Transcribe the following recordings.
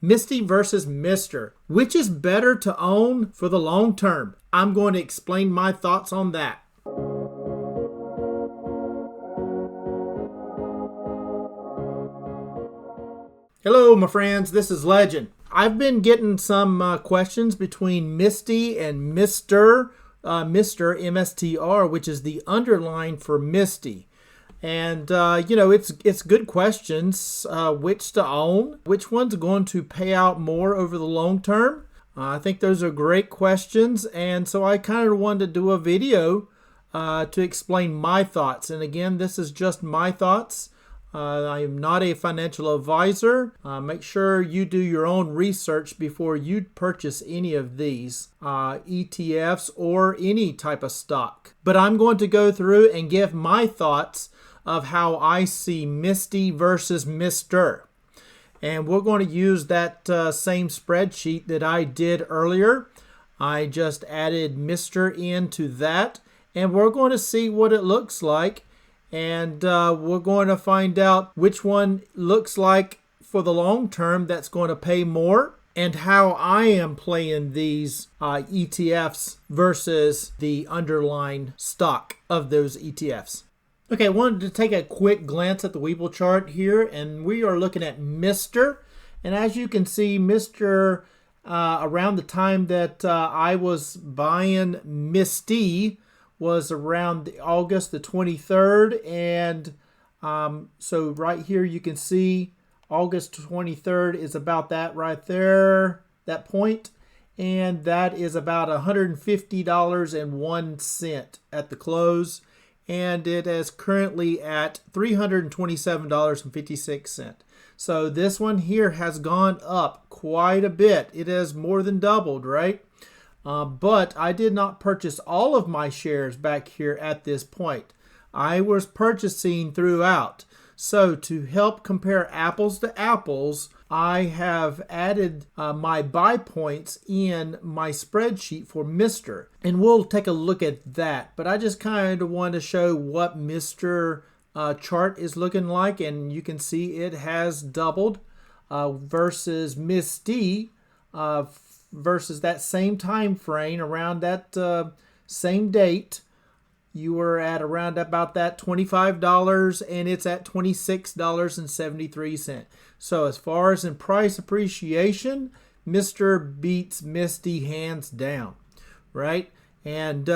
MSTY versus MSTR. Which is better to own for the long term? I'm going to explain my thoughts on that. Hello, my friends. This is Legend. I've been getting some questions between MSTY and MSTR, MSTR, which is the underline for MSTY. And, it's good questions. Which to own? Which one's going to pay out more over the long term? I think those are great questions. And so I kind of wanted to do a video to explain my thoughts. And again, this is just my thoughts. I am not a financial advisor. Make sure you do your own research before you purchase any of these ETFs or any type of stock. But I'm going to go through and give my thoughts of how I see MSTY versus MSTR. And we're going to use that same spreadsheet that I did earlier. I just added MSTR into that, and we're going to see what it looks like. And we're going to find out which one looks like for the long term that's going to pay more, and how I am playing these ETFs versus the underlying stock of those ETFs. Okay, I wanted to take a quick glance at the Webull chart here, and we are looking at MSTR. And as you can see, MSTR, around the time that I was buying MSTY, was around August the 23rd. And so right here you can see August 23rd is about that right there, that point. And that is about $150.01 at the close. And it is currently at $327.56. So this one here has gone up quite a bit. It has more than doubled, right? But I did not purchase all of my shares back here at this point. I was purchasing throughout. So to help compare apples to apples, I have added my buy points in my spreadsheet for MSTR. And we'll take a look at that. But I just kind of want to show what MSTR chart is looking like. And you can see it has doubled versus MSTY versus that same time frame around that same date. You were at around about that $25, and it's at $26.73. So as far as in price appreciation, MSTR beats MSTY hands down, right? And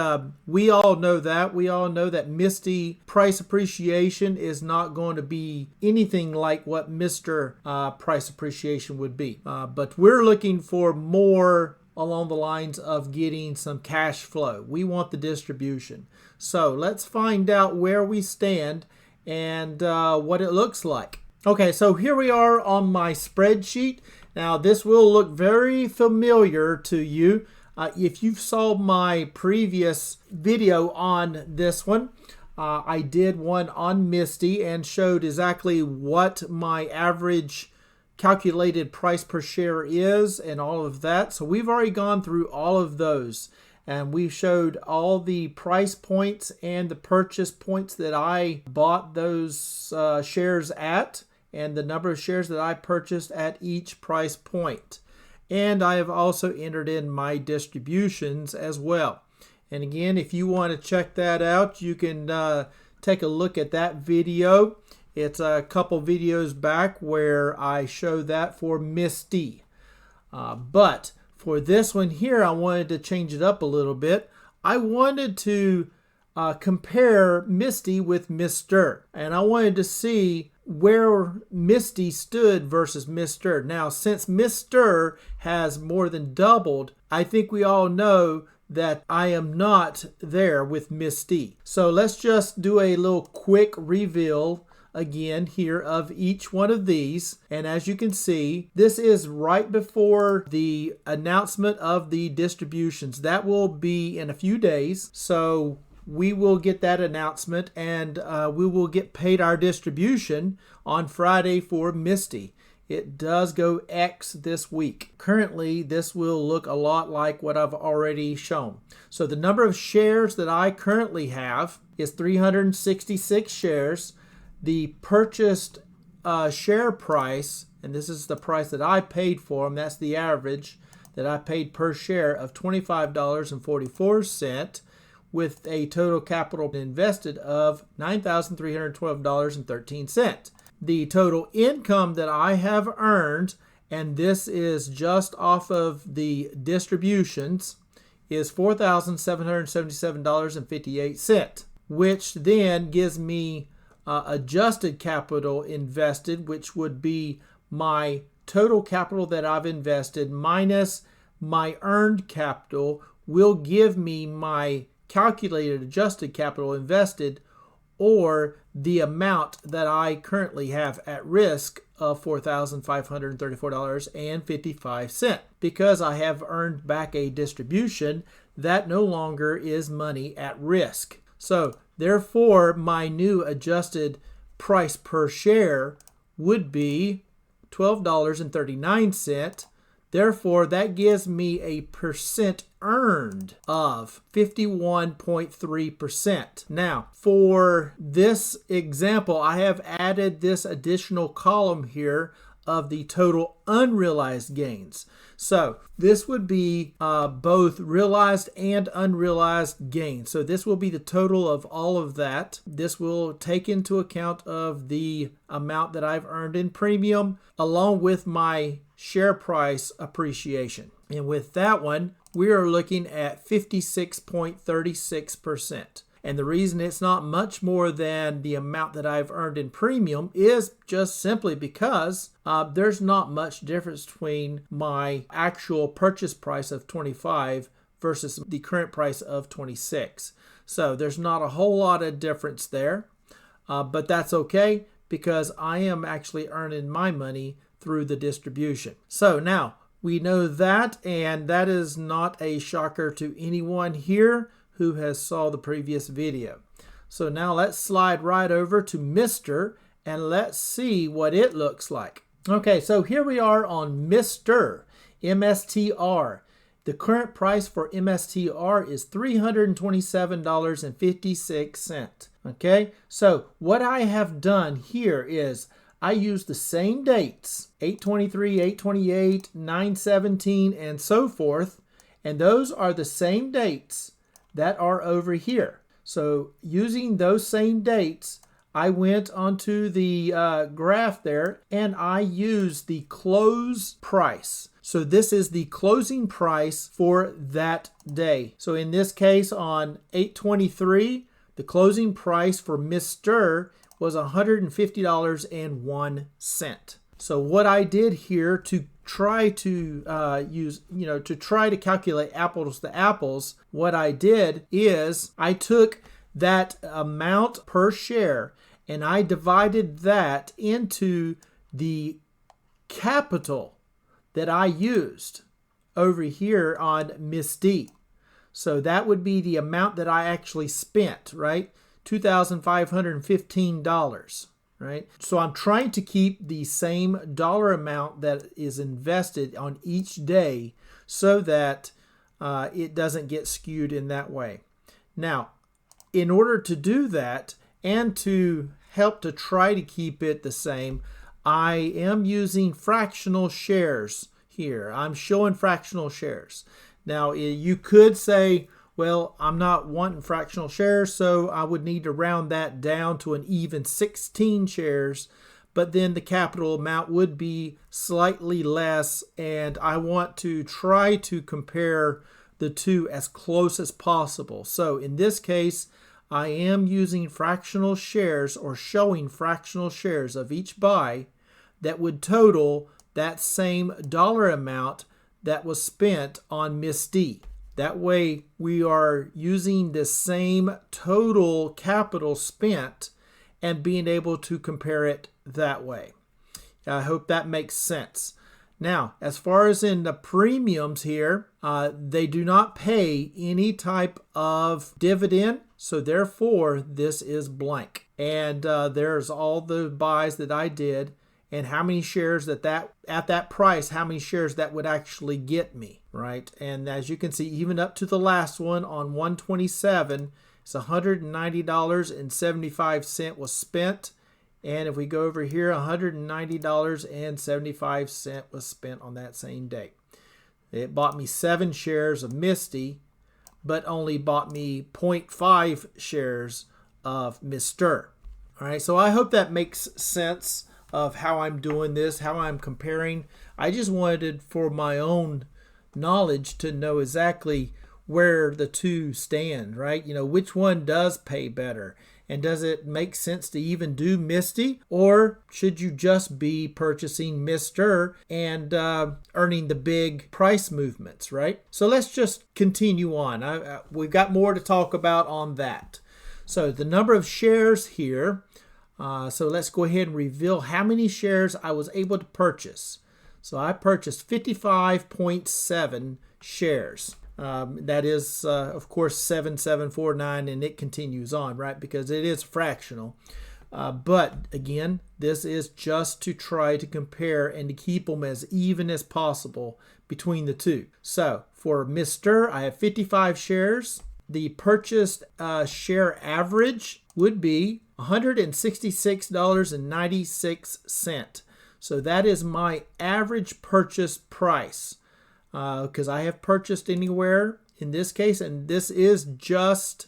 we all know that. We all know that MSTY price appreciation is not going to be anything like what MSTR price appreciation would be. But we're looking for more along the lines of getting some cash flow. We want the distribution. So let's find out where we stand and what it looks like. Okay, so here we are on my spreadsheet. Now this will look very familiar to you. If you saw my previous video on this one, I did one on MSTY and showed exactly what my average calculated price per share is and all of that. So we've already gone through all of those, and we showed all the price points and the purchase points that I bought those shares at, and the number of shares that I purchased at each price point. And I have also entered in my distributions as well. And again, if you want to check that out, you can take a look at that video. It's a couple videos back where I show that for MSTY. But for this one here, I wanted to change it up a little bit. I wanted to compare MSTY with MSTR. And I wanted to see where MSTY stood versus MSTR. Now, since MSTR has more than doubled, I think we all know that I am not there with MSTY. So let's just do a little quick reveal again here of each one of these. And as you can see, this is right before the announcement of the distributions. That will be in a few days. So we will get that announcement, and we will get paid our distribution on Friday for MSTY. It does go X this week. Currently, this will look a lot like what I've already shown. So the number of shares that I currently have is 366 shares. The purchased share price and this is the price that I paid for them. That's the average that I paid per share of $25.44 with a total capital invested of $9,312.13. The total income that I have earned, and this is just off of the distributions, is $4,777.58, which then gives me adjusted capital invested, which would be my total capital that I've invested minus my earned capital, will give me my calculated adjusted capital invested, or the amount that I currently have at risk of $4,534.55. Because I have earned back a distribution, that no longer is money at risk. So therefore, my new adjusted price per share would be $12.39. Therefore, that gives me a percent earned of 51.3%. Now, for this example, I have added this additional column here of the total unrealized gains. So this would be both realized and unrealized gains. So this will be the total of all of that. This will take into account of the amount that I've earned in premium along with my share price appreciation. And with that one, we are looking at 56.36%. And the reason it's not much more than the amount that I've earned in premium is just simply because there's not much difference between my actual purchase price of 25 versus the current price of 26. So there's not a whole lot of difference there, but that's okay because I am actually earning my money through the distribution. So now we know that, and that is not a shocker to anyone here who has saw the previous video. So now let's slide right over to Mr. and let's see what it looks like. Okay, so here we are on Mr. MSTR. The current price for MSTR is $327.56. Okay, so what I have done here is I use the same dates, 8/23, 8/28, 9/17, and so forth, and those are the same dates that are over here. So using those same dates, I went onto the graph there and I used the close price. So this is the closing price for that day. So in this case on 8/23, the closing price for Mr. was $150.01. So what I did here to try to try to calculate apples to apples, what I did is I took that amount per share and I divided that into the capital that I used over here on MSTY. So that would be the amount that I actually spent, right? $2,515. Right? So I'm trying to keep the same dollar amount that is invested on each day so that it doesn't get skewed in that way. Now, in order to do that and to help to try to keep it the same, I am using fractional shares here. I'm showing fractional shares. Now, you could say, well, I'm not wanting fractional shares, so I would need to round that down to an even 16 shares, but then the capital amount would be slightly less, and I want to try to compare the two as close as possible. So in this case, I am using fractional shares or showing fractional shares of each buy that would total that same dollar amount that was spent on MSTY. That way we are using the same total capital spent and being able to compare it that way. I hope that makes sense. Now, as far as in the premiums here, they do not pay any type of dividend, so therefore this is blank. And there's all the buys that I did and how many shares at that price, how many shares that would actually get me, right? And as you can see, even up to the last one on 127, it's $190.75 was spent, And if we go over here, $190.75 was spent on that same day. It bought me 7 shares of MSTY, but only bought me 0.5 shares of MSTR. All right, so I hope that makes sense of how I'm doing this, how I'm comparing. I just wanted for my own knowledge to know exactly where the two stand, right? You know, which one does pay better, and does it make sense to even do MSTY, or should you just be purchasing MSTR and earning the big price movements, right? So let's just continue on. We've got more to talk about on that. So the number of shares here, so let's go ahead and reveal how many shares I was able to purchase. So I purchased 55.7 shares. That is, of course, 7749, and it continues on, right? Because it is fractional. But again, this is just to try to compare and to keep them as even as possible between the two. So for MSTR, I have 55 shares. The purchased share average would be $166.96. So that is my average purchase price. Because I have purchased anywhere in this case, and this is just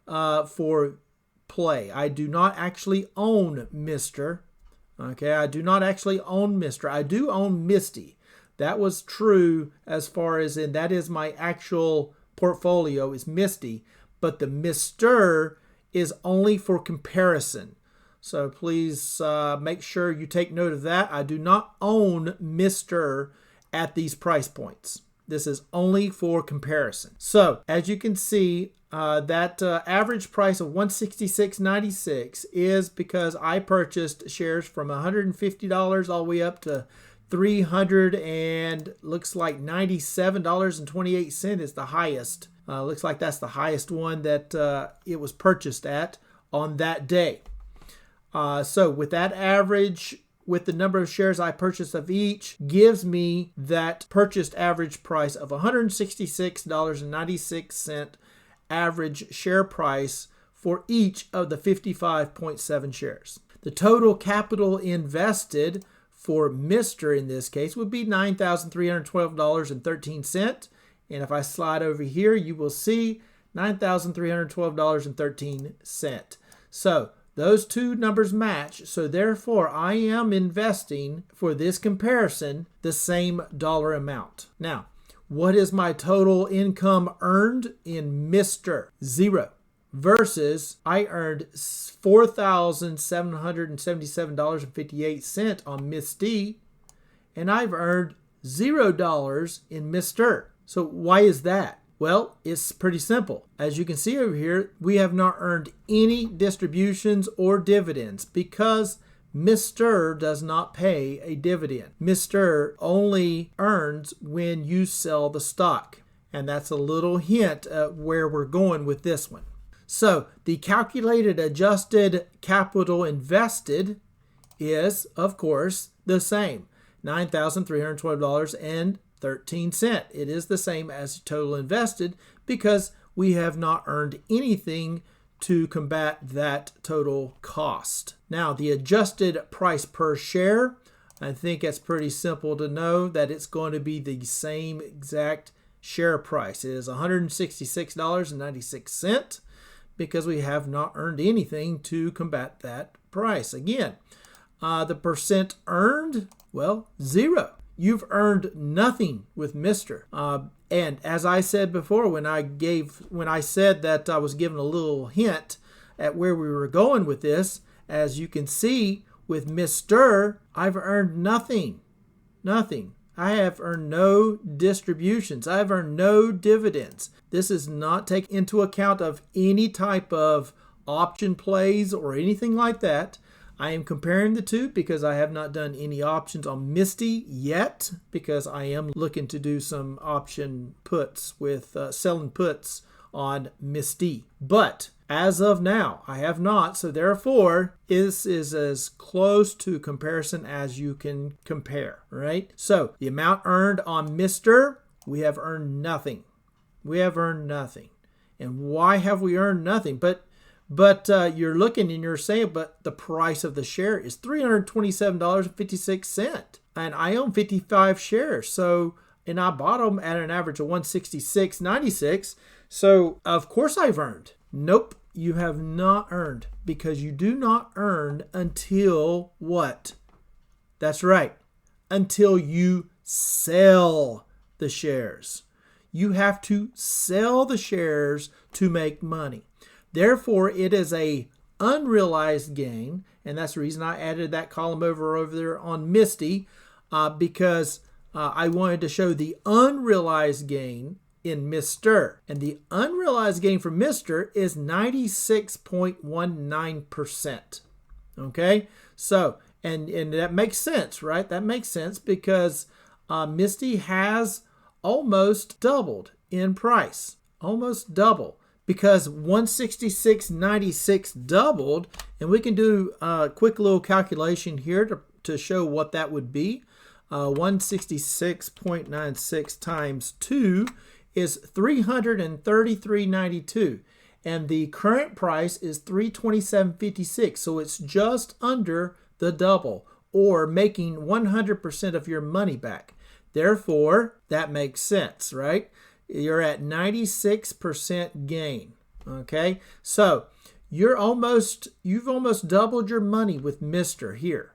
for play. I do not actually own MSTR. Okay, I do not actually own MSTR. I do own MSTY. That was true as far as in that is my actual portfolio is MSTY, but the MSTR is only for comparison. So please make sure you take note of that. I do not own MSTR at these price points. This is only for comparison. So as you can see, that average price of $166.96 is because I purchased shares from $150 all the way up to $300 and looks like $97.28 is the highest. Looks like that's the highest one that it was purchased at on that day. So with that average, with the number of shares I purchased of each, gives me that purchased average price of $166.96 average share price for each of the 55.7 shares. The total capital invested for MSTR in this case would be $9,312.13. And if I slide over here, you will see $9,312.13. So those two numbers match. So therefore, I am investing for this comparison the same dollar amount. Now, what is my total income earned in MSTR? 0. Versus I earned $4,777.58 on MSTY, and I've earned $0 in MSTR. So why is that? Well, it's pretty simple. As you can see over here, we have not earned any distributions or dividends because MSTR does not pay a dividend. MSTR only earns when you sell the stock. And that's a little hint at where we're going with this one. So the calculated adjusted capital invested is, of course, the same, $9,312.13. It is the same as total invested because we have not earned anything to combat that total cost. Now, the adjusted price per share, I think it's pretty simple to know that it's going to be the same exact share price. It is $166.96 because we have not earned anything to combat that price. Again, the percent earned, well, 0. You've earned nothing with MSTR. And as I said before, when I said that I was giving a little hint at where we were going with this, as you can see with MSTR, I've earned nothing. Nothing. I have earned no distributions. I've earned no dividends. This is not taken into account of any type of option plays or anything like that. I am comparing the two because I have not done any options on MSTY yet because I am looking to do some option puts with selling puts on MSTY. But as of now, I have not. So therefore, this is as close to comparison as you can compare, right? So the amount earned on MSTR, we have earned nothing. We have earned nothing. And why have we earned nothing? But But you're looking and you're saying, but the price of the share is $327.56. And I own 55 shares. So, and I bought them at an average of 166.96. So, of course I've earned. Nope, you have not earned, because you do not earn until what? That's right, until you sell the shares. You have to sell the shares to make money. Therefore, it is a unrealized gain, and that's the reason I added that column over there on MSTY, because I wanted to show the unrealized gain in MSTR. And the unrealized gain for MSTR is 96.19%. Okay? So, and that makes sense, right? That makes sense because MSTY has almost doubled in price. Almost double. Because 166.96 doubled, and we can do a quick little calculation here to show what that would be. 166.96 times 2 is 333.92, and the current price is 327.56, so it's just under the double, or making 100% of your money back. Therefore, that makes sense, right? You're at 96% gain. Okay, so you've almost doubled your money with MSTR here,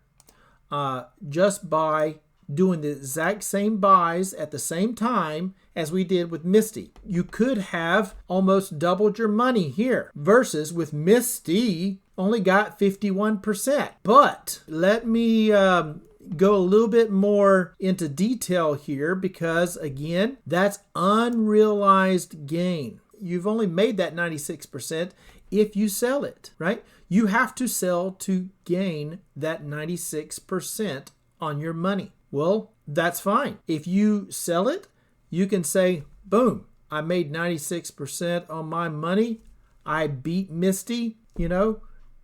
just by doing the exact same buys at the same time as we did with MSTY. You could have almost doubled your money here, versus with MSTY only got 51%. But let me go a little bit more into detail here, because again, that's unrealized gain. You've only made that 96% if you sell it, right? You have to sell to gain that 96% on your money. Well, that's fine. If you sell it, you can say, boom, I made 96% on my money. I beat MSTY,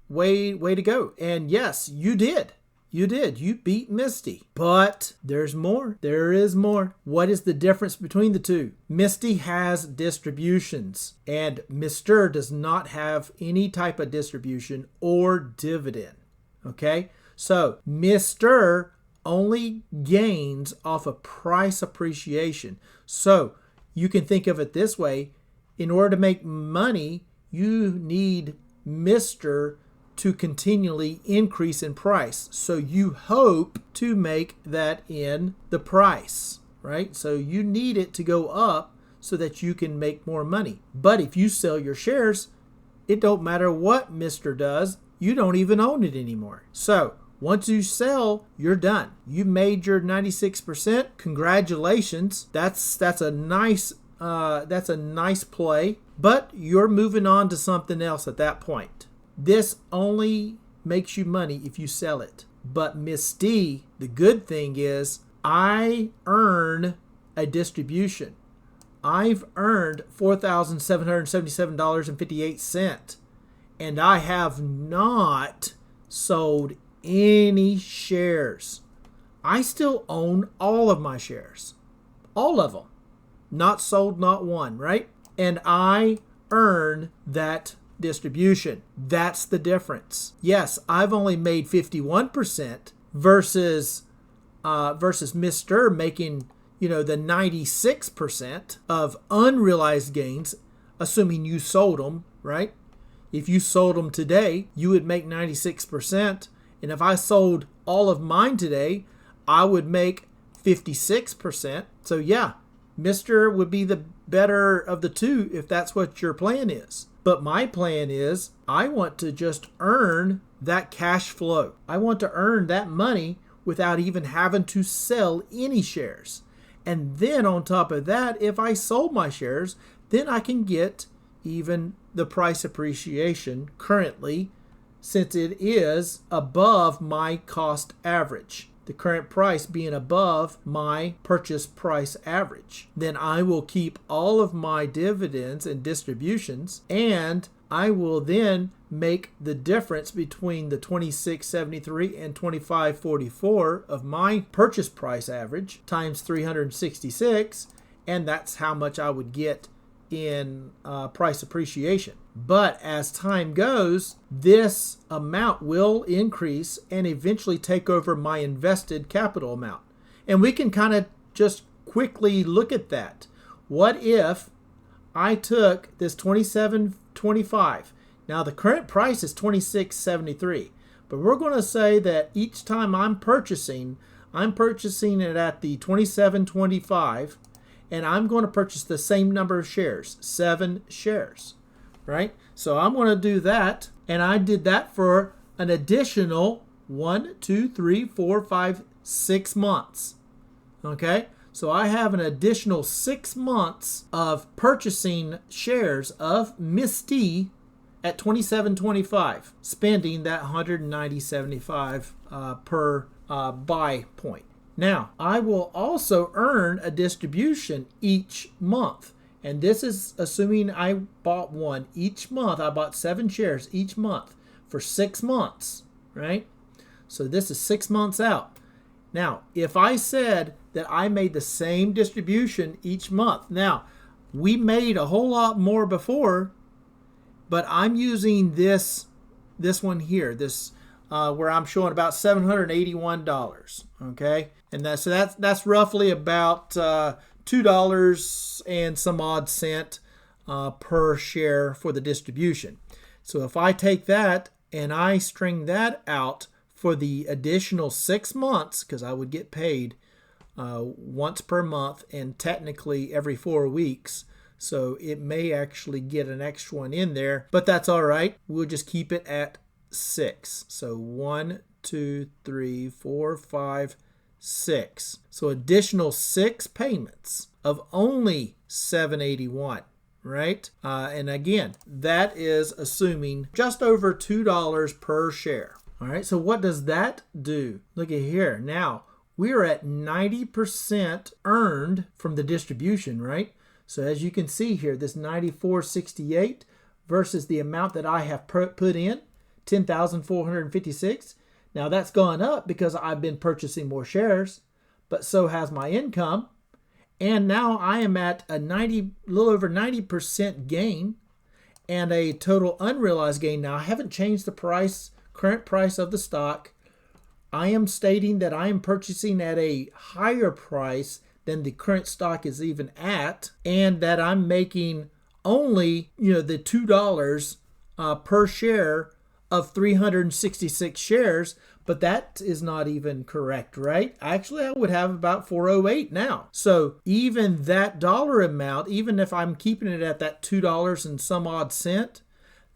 way to go. And yes, you did. You did. You beat MSTY. But there's more. There is more. What is the difference between the two? MSTY has distributions, and MSTR does not have any type of distribution or dividend. Okay? So MSTR only gains off of price appreciation. So you can think of it this way. In order to make money, you need MSTR to continually increase in price. So you hope to make that in the price, right? So you need it to go up so that you can make more money. But if you sell your shares, it don't matter what MSTR does, you don't even own it anymore. So once you sell, you're done. You made your 96%. Congratulations. That's a nice play, but you're moving on to something else at that point. This only makes you money if you sell it. But MSTY, the good thing is I earn a distribution. I've earned $4,777.58, and I have not sold any shares. I still own all of my shares. All of them. Not sold, not one, right? And I earn that distribution. That's the difference. Yes, I've only made 51% versus MSTR making, the 96% of unrealized gains, assuming you sold them, right? If you sold them today, you would make 96%. And if I sold all of mine today, I would make 56%. So yeah, MSTR would be the better of the two if that's what your plan is. But my plan is I want to just earn that cash flow. I want to earn that money without even having to sell any shares. And then on top of that, if I sold my shares, then I can get even the price appreciation currently, since it is above my cost average. The current price being above my purchase price average. Then I will keep all of my dividends and distributions, and I will then make the difference between the $26.73 and $25.44 of my purchase price average times 366, and that's how much I would get in price appreciation. But as time goes, this amount will increase and eventually take over my invested capital amount. And we can kind of just quickly look at that. What if I took this $27.25? Now the current price is $26.73, but we're going to say that each time I'm purchasing it at the $27.25, and I'm going to purchase the same number of shares, 7 shares, right? So I'm going to do that, and I did that for an additional 1, 2, 3, 4, 5, 6 months. Okay, so I have an additional 6 months of purchasing shares of MSTY at $27.25, spending that $190.75 per buy point. Now, I will also earn a distribution each month. And this is assuming I bought one each month. I bought 7 shares each month for 6 months, right? So this is 6 months out. Now, if I said that I made the same distribution each month, now, we made a whole lot more before, but I'm using this one here, this where I'm showing about $781, okay? And that's roughly about $2 and some odd cent per share for the distribution. So if I take that and I string that out for the additional 6 months, because I would get paid once per month and technically every 4 weeks, so it may actually get an extra one in there, but that's all right. We'll just keep it at 6. So 1, 2, 3, 4, 5, 6. So additional 6 payments of only $781, right? And again, that is assuming just over $2 per share. All right, so what does that do? Look at here. Now, we're at 90% earned from the distribution, right? So as you can see here, this $94.68 versus the amount that I have put in, $10,456. Now that's gone up because I've been purchasing more shares, but so has my income. And now I am at a little over 90% gain and a total unrealized gain. Now I haven't changed the current price of the stock. I am stating that I am purchasing at a higher price than the current stock is even at, and that I'm making only, the $2 per share of 366 shares, but that is not even correct, right? Actually, I would have about 408 now. So even that dollar amount, even if I'm keeping it at that $2 and some odd cent,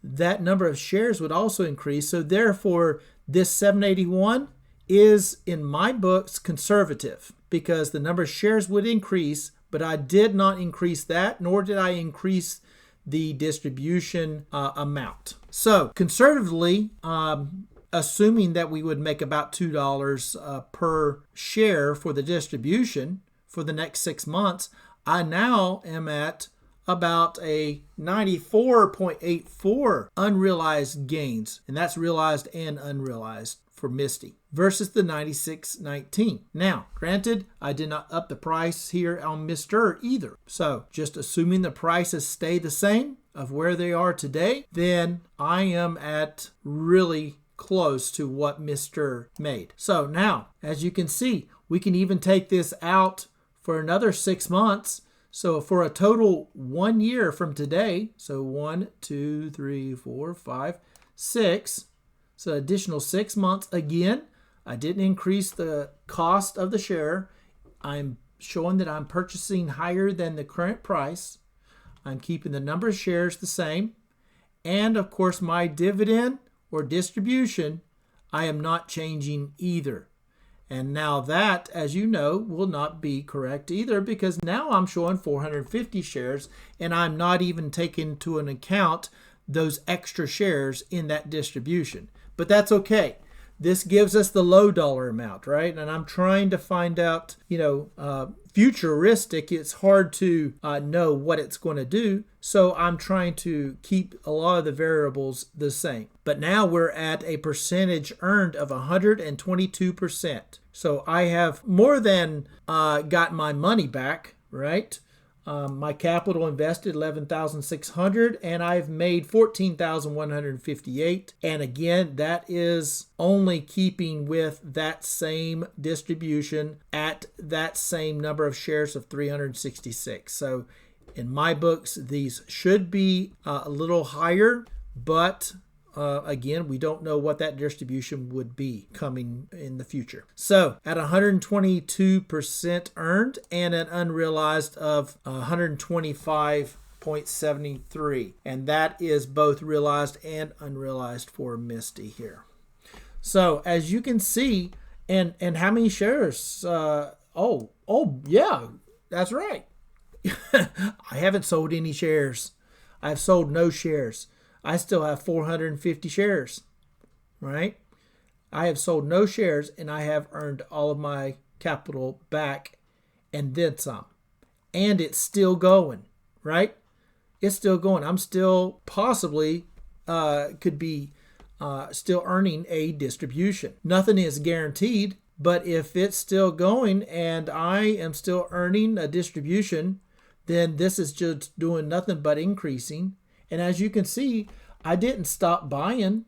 that number of shares would also increase. So therefore, this 781 is, in my books, conservative, because the number of shares would increase, but I did not increase that, nor did I increase the distribution amount. So conservatively, assuming that we would make about $2 per share for the distribution for the next 6 months, I now am at about a 94.84 unrealized gains, and that's realized and unrealized for MSTY versus the 96.19. Now, granted, I did not up the price here on MSTR either. So just assuming the prices stay the same of where they are today, then I am at really close to what MSTR made. So now, as you can see, we can even take this out for another 6 months. So for a total 1 year from today, so 1, 2, 3, 4, 5, 6, so additional 6 months. Again, I didn't increase the cost of the share. I'm showing that I'm purchasing higher than the current price. I'm keeping the number of shares the same. And of course, my dividend or distribution, I am not changing either. And now that, as you know, will not be correct either, because now I'm showing 450 shares and I'm not even taking into an account those extra shares in that distribution. But that's okay. This gives us the low dollar amount, right? And I'm trying to find out, futuristic. It's hard to know what it's going to do. So I'm trying to keep a lot of the variables the same. But now we're at a percentage earned of 122%. So I have more than got my money back, right? My capital invested 11,600, and I've made 14,158. And again, that is only keeping with that same distribution at that same number of shares of 366. So in my books, these should be a little higher, but again, we don't know what that distribution would be coming in the future. So at 122% earned and an unrealized of 125.73, and that is both realized and unrealized for MSTY here. So as you can see, and how many shares? Oh yeah, that's right. I haven't sold any shares. I've sold no shares. I still have 450 shares, right? I have sold no shares, and I have earned all of my capital back and then some. And it's still going, right? It's still going. I'm still possibly could be still earning a distribution. Nothing is guaranteed, but if it's still going and I am still earning a distribution, then this is just doing nothing but increasing. And as you can see, I didn't stop buying.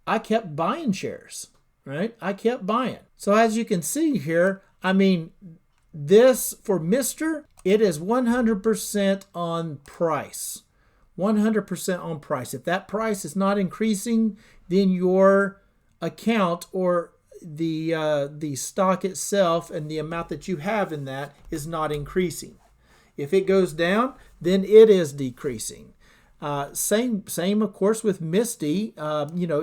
I kept buying shares, right? I kept buying. So as you can see here, I mean, this for Mr., it is 100% on price. 100% on price. If that price is not increasing, then your account or the stock itself and the amount that you have in that is not increasing. If it goes down, then it is decreasing. Same of course with MSTY.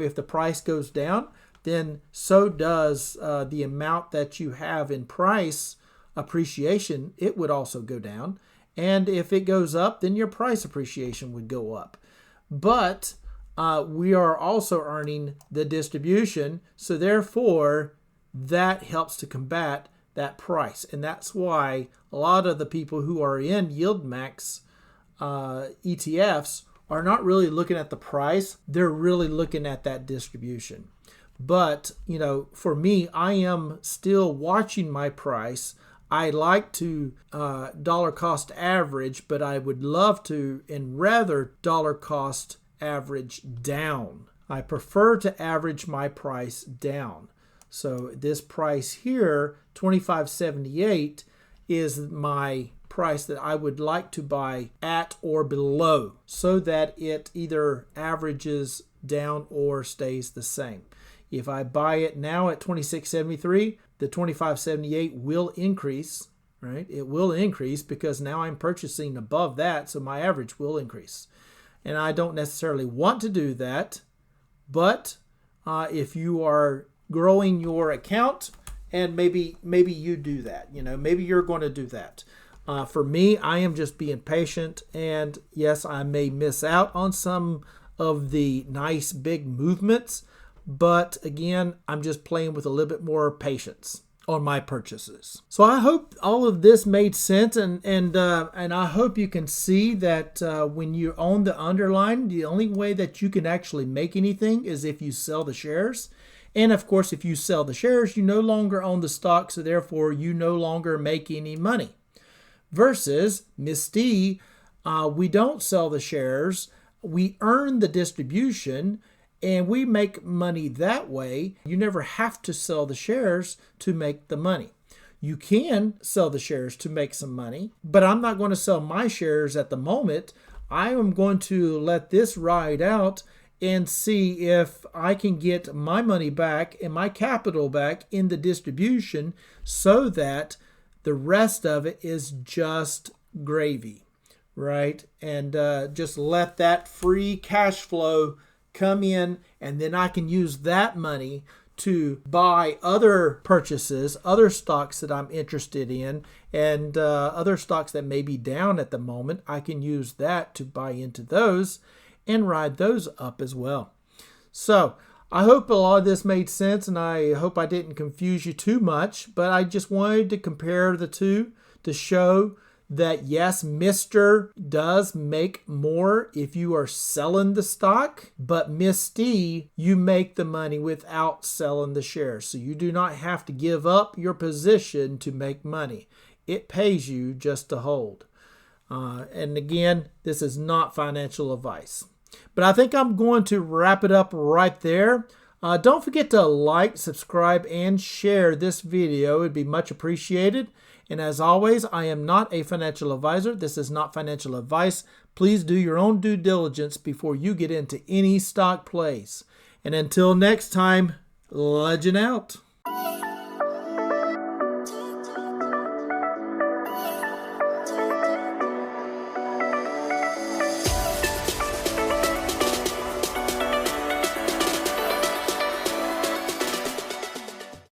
If the price goes down, then so does the amount that you have in price appreciation. It would also go down. And if it goes up, then your price appreciation would go up. But we are also earning the distribution, so therefore that helps to combat that price. And that's why a lot of the people who are in YieldMax ETFs are not really looking at the price. They're really looking at that distribution. But, for me, I am still watching my price. I like to dollar cost average, but I would love to and rather dollar cost average down. I prefer to average my price down. So this price here, $25.78, is my price that I would like to buy at or below so that it either averages down or stays the same. If I buy it now at $26.73, the $25.78 will increase, right? It will increase because now I'm purchasing above that, so my average will increase. And I don't necessarily want to do that, but if you are growing your account, and maybe you do that, maybe you're going to do that. For me, I am just being patient, and yes, I may miss out on some of the nice big movements, but again, I'm just playing with a little bit more patience on my purchases. So I hope all of this made sense, and I hope you can see that when you own the underline, the only way that you can actually make anything is if you sell the shares. And of course, if you sell the shares, you no longer own the stock, so therefore you no longer make any money. Versus MSTY, we don't sell the shares, we earn the distribution, and we make money that way. You never have to sell the shares to make the money. You can sell the shares to make some money, but I'm not going to sell my shares at the moment. I am going to let this ride out and see if I can get my money back and my capital back in the distribution so that the rest of it is just gravy, right? And just let that free cash flow come in, and then I can use that money to buy other purchases, other stocks that I'm interested in, and other stocks that may be down at the moment. I can use that to buy into those and ride those up as well. So I hope a lot of this made sense, and I hope I didn't confuse you too much, but I just wanted to compare the two to show that yes, Mr. does make more if you are selling the stock, but MSTY, you make the money without selling the shares. So you do not have to give up your position to make money. It pays you just to hold. And again, this is not financial advice. But I think I'm going to wrap it up right there. Don't forget to like, subscribe, and share this video. It'd be much appreciated. And as always, I am not a financial advisor. This is not financial advice. Please do your own due diligence before you get into any stock plays. And until next time, legend out.